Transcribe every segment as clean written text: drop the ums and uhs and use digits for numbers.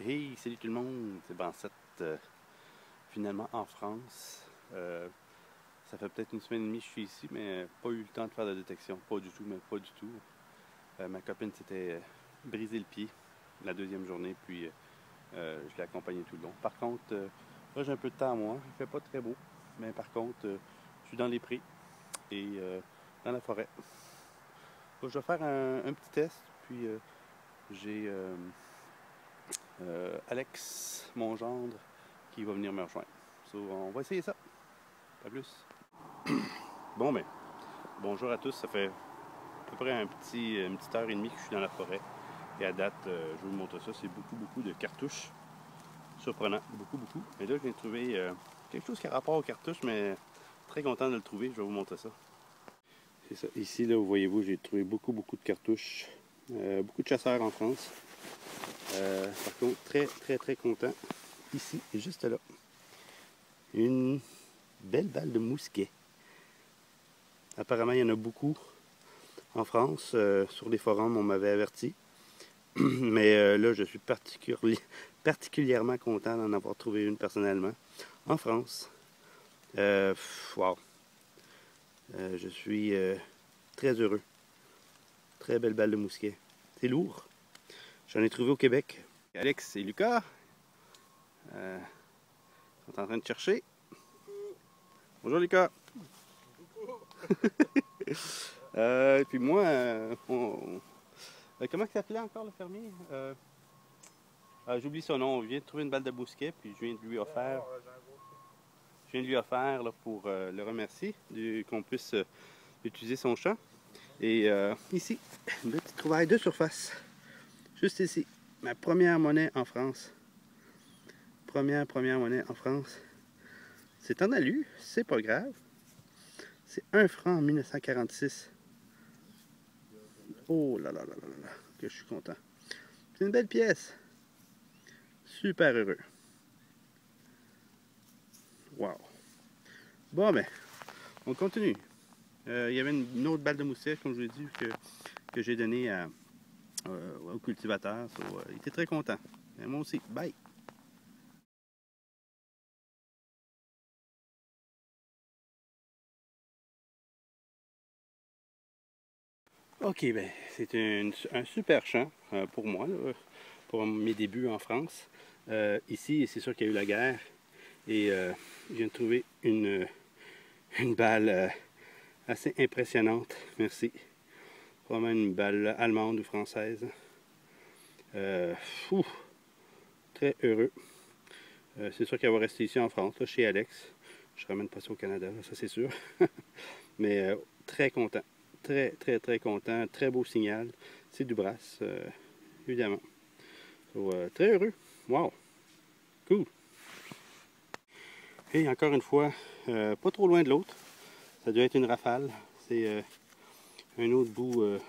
Hey, salut tout le monde, c'est Bansette, finalement en France. Ça fait peut-être une semaine et demie que je suis ici, mais pas eu le temps de faire de détection, pas du tout, mais pas du tout. Ma copine s'était brisé le pied la deuxième journée, puis je l'ai accompagnée tout le long. Par contre, là j'ai un peu de temps à moi, il fait pas très beau, mais par contre, je suis dans les prés et dans la forêt. Là, je vais faire un petit test, puis j'ai Alex, mon gendre, qui va venir me rejoindre. So, on va essayer ça. Pas plus. Bon, ben, bonjour à tous. Ça fait à peu près une petite heure et demie que je suis dans la forêt. Et à date, je vais vous montrer ça. C'est beaucoup de cartouches. Surprenant. Beaucoup. Mais là, je viens de trouver quelque chose qui a rapport aux cartouches, mais très content de le trouver. Je vais vous montrer ça. C'est ça. Ici, là, voyez-vous, j'ai trouvé beaucoup de cartouches. Beaucoup de chasseurs en France. Par contre, très content. Ici, juste là, une belle balle de mousquet. Apparemment, il y en a beaucoup en France. Sur les forums, on m'avait averti. Mais là, je suis particulièrement content d'en avoir trouvé une personnellement en France. Wow. Je suis très heureux. Très belle balle de mousquet. C'est lourd. J'en ai trouvé au Québec. Alex et Lucas sont en train de chercher. Bonjour Lucas. Puis moi, comment il s'appelait encore le fermier? J'oublie son nom. Je viens de trouver une balle de mousquet, puis je viens de lui offrir là, pour le remercier qu'on puisse utiliser son champ. Et ici, une petite trouvaille de surface. Juste ici. Ma première monnaie en France. Première monnaie en France. C'est en alu, c'est pas grave. C'est 1 franc en 1946. Oh là là, que je suis content. C'est une belle pièce. Super heureux. Wow. Bon ben, on continue. Il y avait une autre balle de moussette, comme je vous l'ai dit, que j'ai donnée au cultivateur. So, il était très content. Et moi aussi. Bye! Ok, ben, c'est un super champ pour moi, là, pour mes débuts en France. Ici, c'est sûr qu'il y a eu la guerre. Et je viens de trouver une balle assez impressionnante. Merci. Probablement une balle allemande ou française. Fou, très heureux. C'est sûr qu'elle va rester ici en France, là, chez Alex. Je ne ramène pas ça au Canada, là, ça c'est sûr. Mais très content. Très content. Très beau signal. C'est du brasse, évidemment. So, très heureux. Wow. Cool. Et encore une fois, pas trop loin de l'autre. Ça doit être une rafale. C'est un autre bout,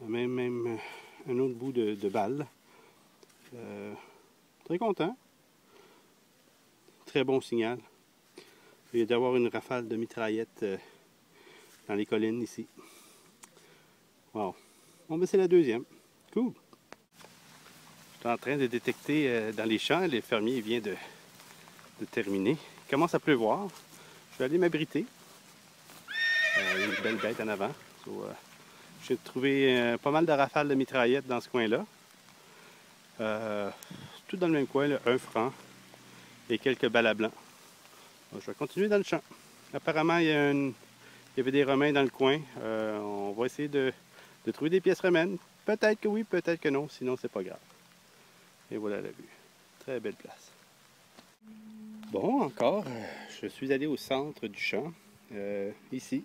même un autre bout de balle. Très content. Très bon signal. Il y a d'avoir une rafale de mitraillette dans les collines ici. Wow. Bon, ben c'est la deuxième. Cool. Je suis en train de détecter dans les champs. Le fermier vient de terminer. Il commence à pleuvoir. Je vais aller m'abriter. Une belle bête en avant. So, j'ai trouvé pas mal de rafales de mitraillettes dans ce coin-là. Tout dans le même coin, là, 1 franc et quelques balles à blanc. Donc, je vais continuer dans le champ. Apparemment, il y avait des Romains dans le coin. On va essayer de trouver des pièces romaines. Peut-être que oui, peut-être que non. Sinon, c'est pas grave. Et voilà la vue. Très belle place. Bon, encore, je suis allé au centre du champ. Ici.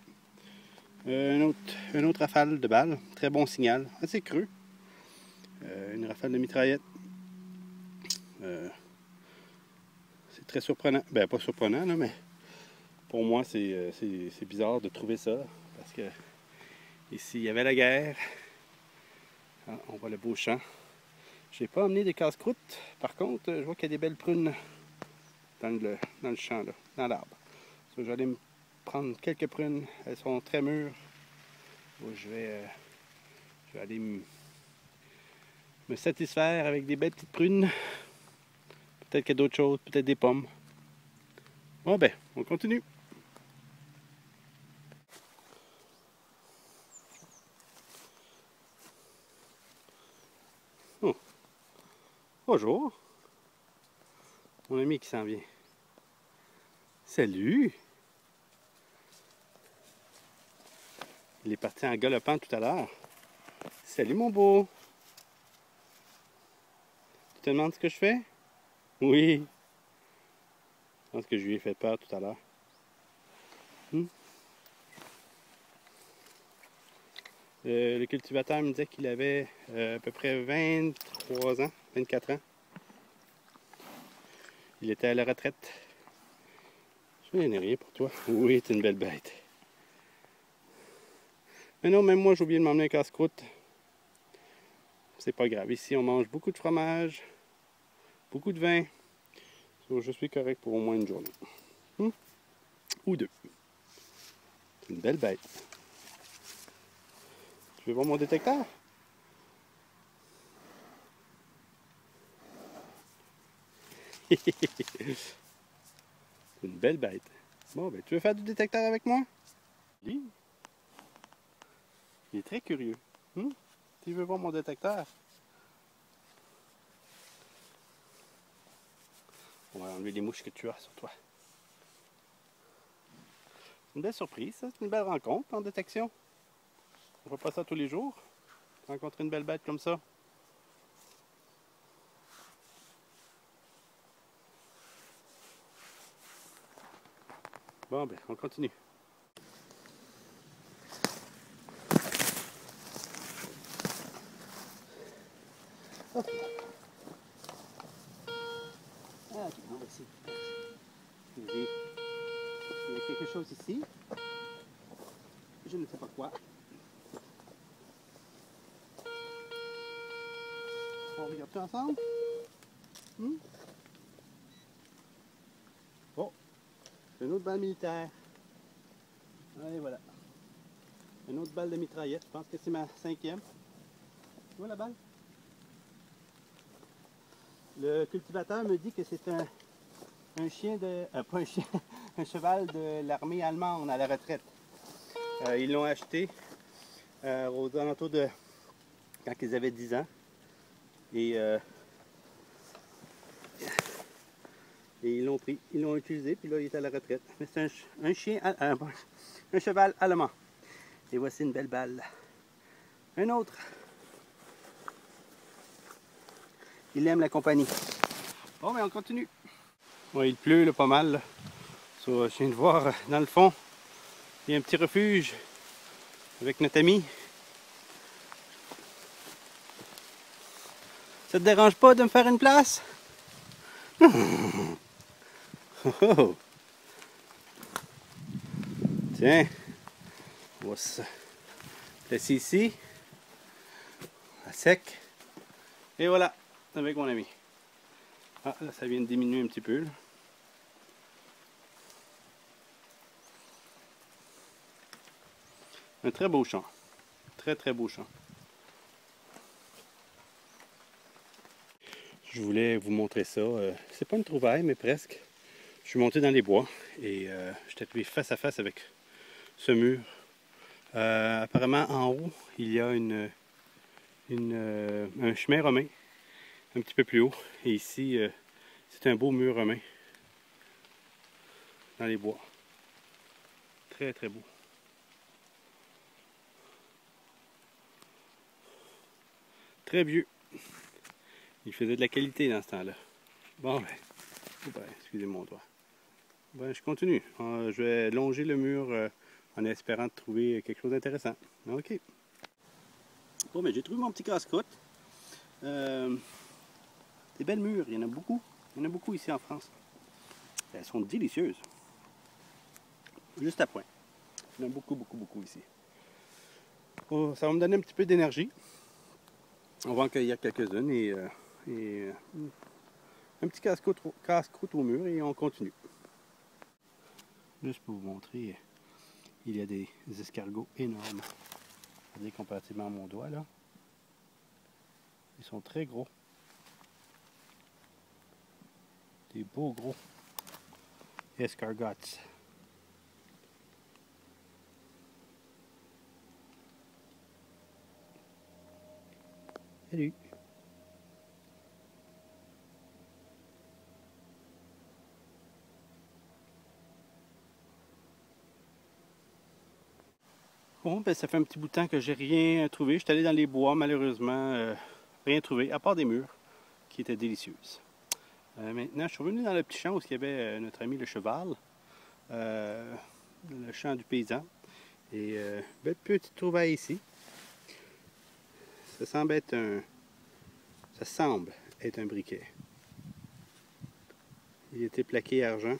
Un autre rafale de balles. Très bon signal. Assez creux. Une rafale de mitraillette. C'est très surprenant. Ben, pas surprenant, là, mais pour moi, c'est bizarre de trouver ça. Parce que ici, il y avait la guerre. Ah, on voit le beau champ. Je n'ai pas amené des casse-croûtes. Par contre, je vois qu'il y a des belles prunes dans le champ, là, dans l'arbre. So, je vais aller me prendre quelques prunes. Elles sont très mûres. Je vais aller me satisfaire avec des belles petites prunes. Peut-être qu'il y a d'autres choses, peut-être des pommes. Bon ben, on continue. Oh. Bonjour. Mon ami qui s'en vient. Salut. Il est parti en galopant tout à l'heure. Salut mon beau. Tu te demandes ce que je fais? Oui. Je pense que je lui ai fait peur tout à l'heure. Le cultivateur me disait qu'il avait à peu près 23 ans, 24 ans. Il était à la retraite. Je n'ai rien pour toi. Oui, c'est une belle bête. Mais non, même moi, j'ai oublié de m'emmener un casse-croûte. C'est pas grave. Ici, on mange beaucoup de fromage, beaucoup de vin. Donc, je suis correct pour au moins une journée. Ou deux. C'est une belle bête. Tu veux voir mon détecteur? C'est une belle bête. Bon, ben, tu veux faire du détecteur avec moi? Lui, il est très curieux. Tu veux voir mon détecteur? On va enlever les mouches que tu as sur toi. C'est une belle surprise, ça. C'est une belle rencontre en détection. On voit pas ça tous les jours. Rencontrer une belle bête comme ça. Bon, ben, on continue. Oh. Ah, ok, on va essayer. Il y a quelque chose ici. Je ne sais pas quoi. On regarde tout ensemble? Oh, c'est une autre balle militaire. Allez, voilà. Une autre balle de mitraillette. Je pense que c'est ma 5e. Tu vois la balle? Le cultivateur me dit que c'est un chien de... pas un chien, un cheval de l'armée allemande à la retraite. Ils l'ont acheté aux alentours de... quand ils avaient 10 ans. Et ils l'ont pris, ils l'ont utilisé, puis là il est à la retraite. Mais c'est un chien, un cheval allemand. Et voici une belle balle. Un autre. Il aime la compagnie. Bon, mais on continue. Bon, il pleut là, pas mal. Là. So, je viens de voir dans le fond, il y a un petit refuge avec notre ami. Ça te dérange pas de me faire une place? Oh. Tiens, on va se laisser ici, à sec. Et voilà, avec mon ami. Ah, là, ça vient de diminuer un petit peu. Là. Un très beau champ. Très, très beau champ. Je voulais vous montrer ça. C'est pas une trouvaille, mais presque. Je suis monté dans les bois et je suis arrivé face à face avec ce mur. Apparemment, en haut, il y a un chemin romain, un petit peu plus haut. Et ici, c'est un beau mur romain dans les bois. Très, très beau. Très vieux. Il faisait de la qualité dans ce temps-là. Bon, ben, excusez mon doigt. Ben, je continue. Je vais longer le mur en espérant trouver quelque chose d'intéressant. OK. Bon, ben, j'ai trouvé mon petit casse-croûte. Des belles mûres, il y en a beaucoup. Il y en a beaucoup ici en France. Elles sont délicieuses. Juste à point. Il y en a beaucoup, beaucoup, beaucoup ici. Oh, ça va me donner un petit peu d'énergie. On va en cueillir quelques-unes et un petit casse-croûte au mur et on continue. Juste pour vous montrer, il y a des escargots énormes. C'est-à-dire comparativement à mon doigt là. Ils sont très gros. Des beaux gros escargots. Salut! Bon, ben ça fait un petit bout de temps que j'ai rien trouvé. Je suis allé dans les bois, malheureusement, rien trouvé, à part des mûres qui étaient délicieuses. Maintenant, je suis revenu dans le petit champ où il y avait notre ami le cheval, le champ du paysan. Et belle petite trouvaille ici. Ça semble être un briquet. Il était plaqué argent.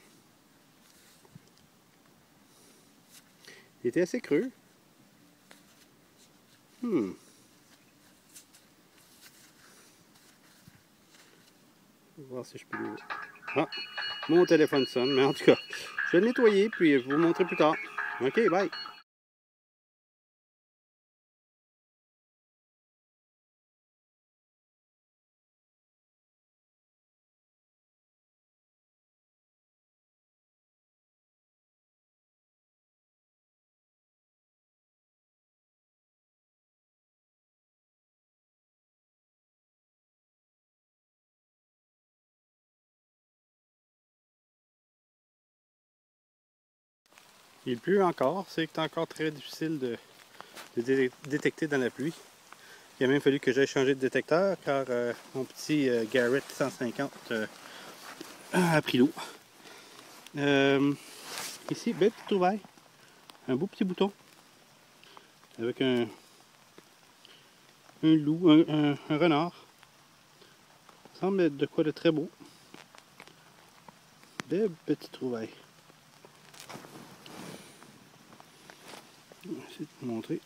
Il était assez creux. Je vais voir si je peux l'ouvrir. Ah, mon téléphone sonne, mais en tout cas, je vais le nettoyer puis je vais vous montrer plus tard. Ok, bye! Il pleut encore, c'est encore très difficile de détecter dans la pluie. Il a même fallu que j'aille changer de détecteur car mon petit Garrett 150 a pris l'eau. Ici, belle petite trouvaille. Un beau petit bouton avec un loup, un renard. Ça semble être de quoi de très beau. Belle petite trouvaille. Je vais essayer de vous montrer.